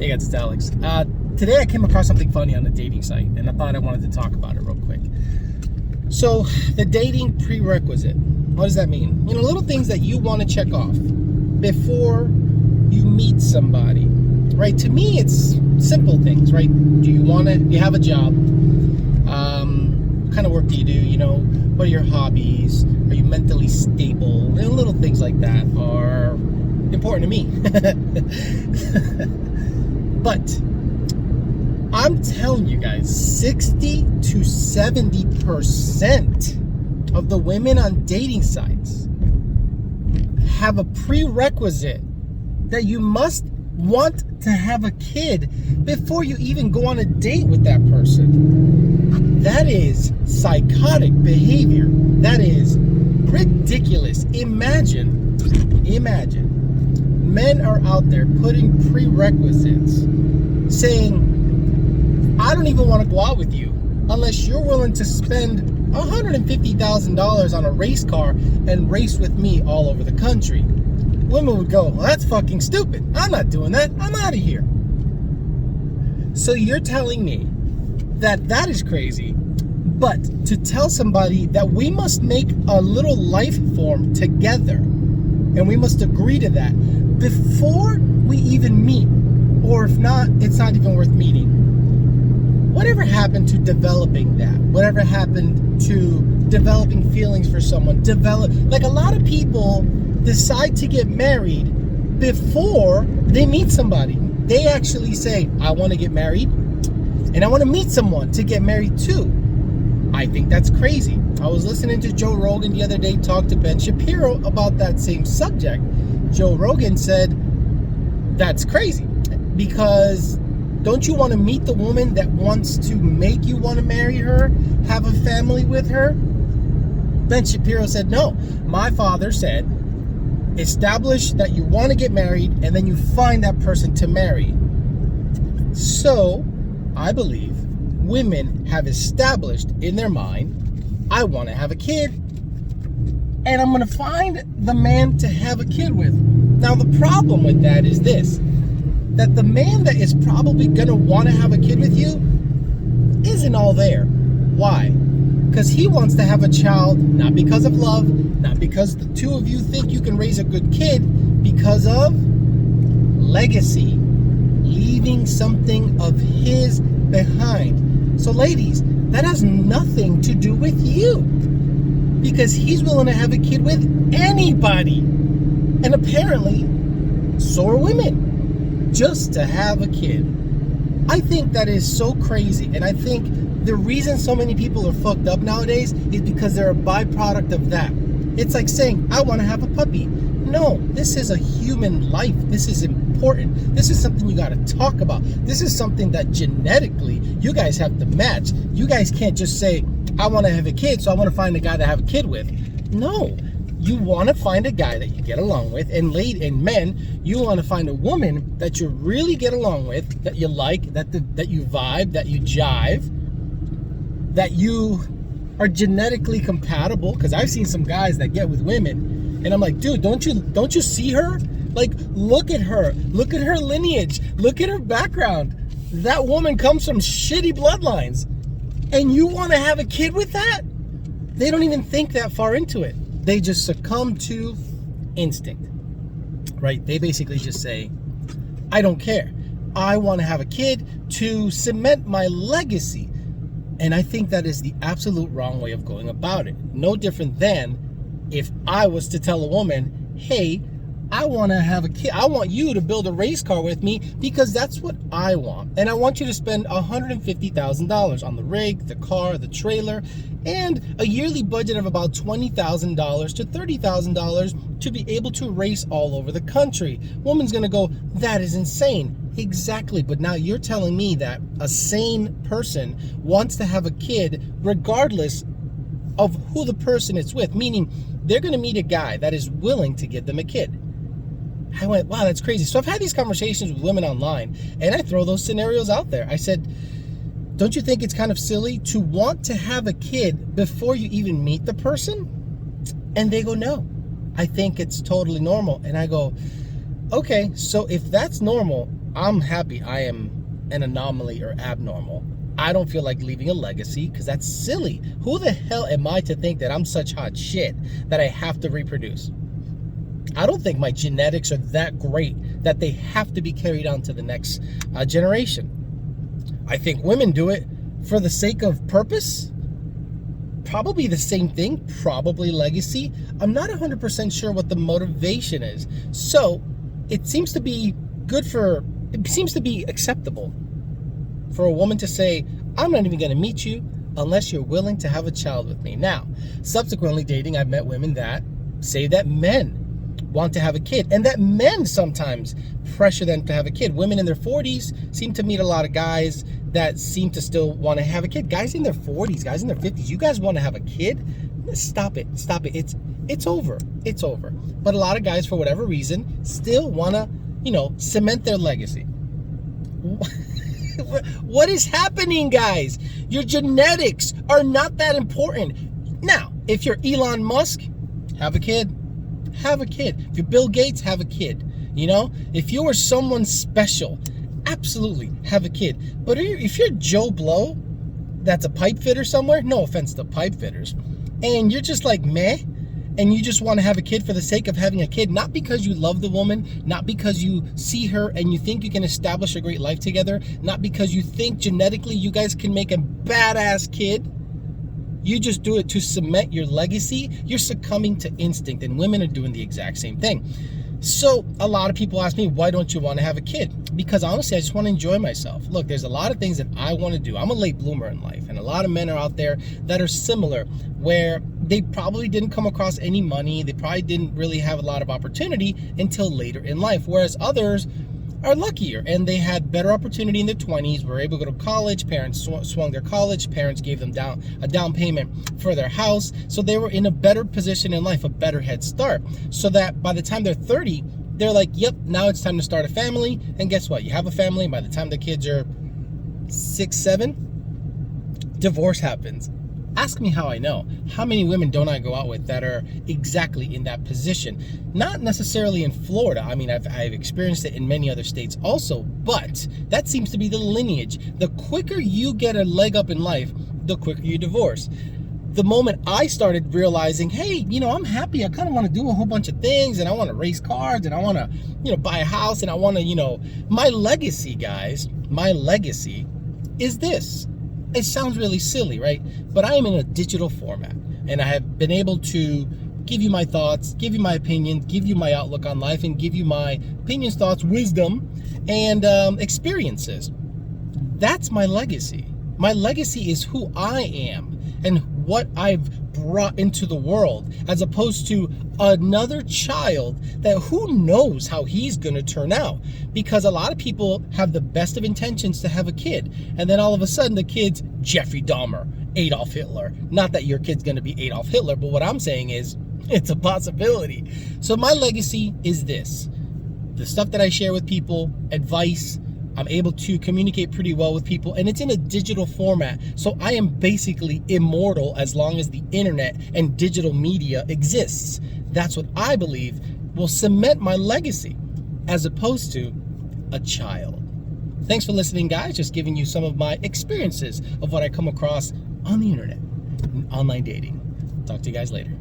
Hey guys, it's Alex. Today I came across something funny on the dating site, and I thought I wanted to talk about it real quick. So, the dating prerequisite. What does that mean? You know, little things that you want to check off before you meet somebody, right? To me, it's simple things, right? Do you have a job? What kind of work do you do? You know, what are your hobbies? Are you mentally stable? You know, little things like that are important to me. But I'm telling you guys, 60 to 70% of the women on dating sites have a prerequisite that you must want to have a kid before you even go on a date with that person. That is psychotic behavior. That is ridiculous. Imagine men are out there putting prerequisites saying, I don't even want to go out with you unless you're willing to spend $150,000 on a race car and race with me all over the country. Women would go, well, that's fucking stupid. I'm not doing that. I'm out of here. So you're telling me that is crazy, but to tell somebody that we must make a little life form together and we must agree to that before we even meet, or if not, it's not even worth meeting. Whatever happened to developing that? Whatever happened to developing feelings for someone? Like a lot of people decide to get married before they meet somebody. They actually say, I want to get married and I want to meet someone to get married to. I think that's crazy. I was listening to Joe Rogan the other day talk to Ben Shapiro about that same subject. Joe Rogan said, that's crazy because don't you want to meet the woman that wants to make you want to marry her, have a family with her? Ben Shapiro said, no. My father said, establish that you want to get married and then you find that person to marry. So, I believe women have established in their mind, I want to have a kid and I'm going to find the man to have a kid with. Now, the problem with that is this, that the man that is probably going to want to have a kid with you isn't all there. Why? Because he wants to have a child, not because of love, not because the two of you think you can raise a good kid, because of legacy, leaving something of his behind. So ladies, that has nothing to do with you, because he's willing to have a kid with anybody. And apparently, so are women, just to have a kid. I think that is so crazy, and I think the reason so many people are fucked up nowadays is because they're a byproduct of that. It's like saying, I want to have a puppy. No, this is a human life. This is important. This is something you got to talk about. This is something that genetically you guys have to match. You guys can't just say, I want to have a kid, so I want to find a guy to have a kid with. No, you want to find a guy that you get along with, and men, you want to find a woman that you really get along with, that you like, that you vibe, that you jive, that you are genetically compatible. Because I've seen some guys that get with women, and I'm like, dude, don't you see her? Like, look at her lineage, look at her background. That woman comes from shitty bloodlines, and you want to have a kid with that? They don't even think that far into it. They just succumb to instinct, right? They basically just say, I don't care. I want to have a kid to cement my legacy. And I think that is the absolute wrong way of going about it. No different than if I was to tell a woman, hey, I want to have a kid. I want you to build a race car with me because that's what I want. And I want you to spend $150,000 on the rig, the car, the trailer, and a yearly budget of about $20,000 to $30,000 to be able to race all over the country. Woman's going to go, that is insane. Exactly. But now you're telling me that a sane person wants to have a kid regardless of who the person it's with, meaning they're going to meet a guy that is willing to give them a kid. I went, wow, that's crazy. So I've had these conversations with women online, and I throw those scenarios out there. I said, don't you think it's kind of silly to want to have a kid before you even meet the person? And they go, no, I think it's totally normal. And I go, okay, so if that's normal, I'm happy I am an anomaly or abnormal. I don't feel like leaving a legacy because that's silly. Who the hell am I to think that I'm such hot shit that I have to reproduce? I don't think my genetics are that great that they have to be carried on to the next generation. I think women do it for the sake of purpose. Probably the same thing, probably legacy. I'm not 100% sure what the motivation is. So it seems to be it seems to be acceptable for a woman to say, I'm not even going to meet you unless you're willing to have a child with me. Now, subsequently dating, I've met women that say that men want to have a kid and that men sometimes pressure them to have a kid. Women in their 40s seem to meet a lot of guys that seem to still want to have a kid. Guys in their 40s, guys in their 50s, you guys want to have a kid? Stop it. It's over. It's over. But a lot of guys, for whatever reason, still want to, cement their legacy. What is happening, guys? Your genetics are not that important. Now, if you're Elon Musk, have a kid. Have a kid. If you're Bill Gates, have a kid. If you are someone special, absolutely have a kid. But if you're Joe Blow, that's a pipe fitter somewhere, no offense to pipe fitters, and you're just like meh, and you just want to have a kid for the sake of having a kid, not because you love the woman, not because you see her and you think you can establish a great life together, not because you think genetically you guys can make a badass kid, you just do it to cement your legacy, you're succumbing to instinct, and women are doing the exact same thing. So a lot of people ask me, why don't you want to have a kid? Because honestly, I just want to enjoy myself. Look, there's a lot of things that I want to do. I'm a late bloomer in life, and a lot of men are out there that are similar, where they probably didn't come across any money. They probably didn't really have a lot of opportunity until later in life, whereas others are luckier and they had better opportunity in their 20s, were able to go to college, parents swung their college, parents gave them a down payment for their house, so they were in a better position in life, a better head start, so that by the time they're 30, they're like, yep, now it's time to start a family. And guess what? You have a family, and by the time the kids are 6, 7, divorce happens. Ask me how I know. How many women don't I go out with that are exactly in that position? Not necessarily in Florida. I mean, I've experienced it in many other states also, but that seems to be the lineage. The quicker you get a leg up in life, the quicker you divorce. The moment I started realizing, hey, I'm happy. I kind of want to do a whole bunch of things, and I want to race cars, and I want to, buy a house, and I want to, my legacy, guys, my legacy is this. It sounds really silly, right? But I am in a digital format, and I have been able to give you my thoughts, give you my opinion, give you my outlook on life, and give you my opinions, thoughts, wisdom, and experiences. That's my legacy. My legacy is who I am and what I've brought into the world, as opposed to another child that who knows how he's going to turn out. Because a lot of people have the best of intentions to have a kid, and then all of a sudden the kid's Jeffrey Dahmer, Adolf Hitler. Not that your kid's going to be Adolf Hitler, but what I'm saying is it's a possibility. So my legacy is this. The stuff that I share with people, advice, I'm able to communicate pretty well with people, and it's in a digital format. So I am basically immortal as long as the internet and digital media exists. That's what I believe will cement my legacy, as opposed to a child. Thanks for listening, guys. Just giving you some of my experiences of what I come across on the internet, online dating. Talk to you guys later.